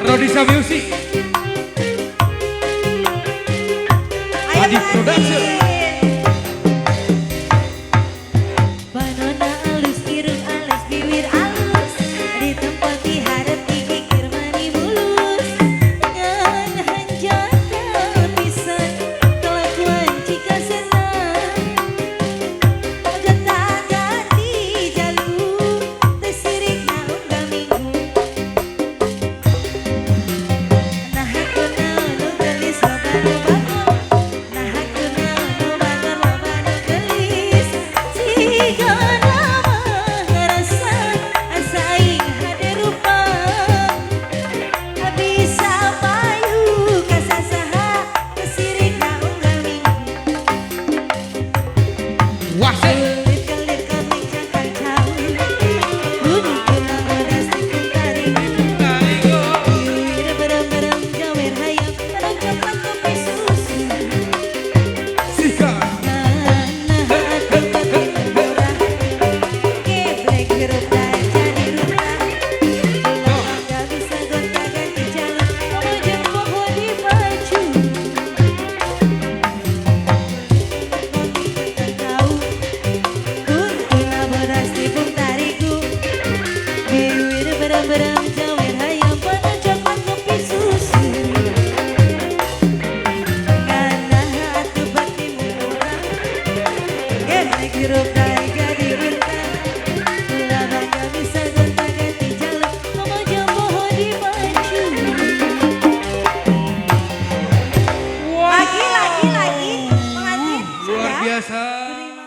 Rodisa Music, Adit Production. Banana alus, irung alus, bibir alus, di tempat diharap dipikir mani mulus. Dengan hanjatan pisan, kelakuan jika senang. Getah ganti jalur, tersirik na unggal minggu. Nah aku nu gelis loba nu bangun, nah aku nu bangun loba nu gelis. Jika nama ngerasa asa aing hade rupa, bisa payu kasasaha kesirik na unggal minggu. Wah, Kulit kelir kamling cangkang jauh, bunyi kena bodas tikung taring. Iwir berem-berem jawer hayam, kadang coklat kopi susu. Sika, Nah aku beti murah, geblek hirup dan jadi rupa. Lama gak bisa gonta-ganti jalur, kamu jeung poho di baju. Kopi tak tahu, kuntuna bodas tipung tariku. Iwir berem-berem jawer hayam, penuh coklat kopi susu. Karena aku beti murah, geblek hirup dan jadi rupa. Lama gak bisa gonta-ganti jalur, kamu jeung poho di baju. Lagi, pengantin luar sudah? biasa. Terima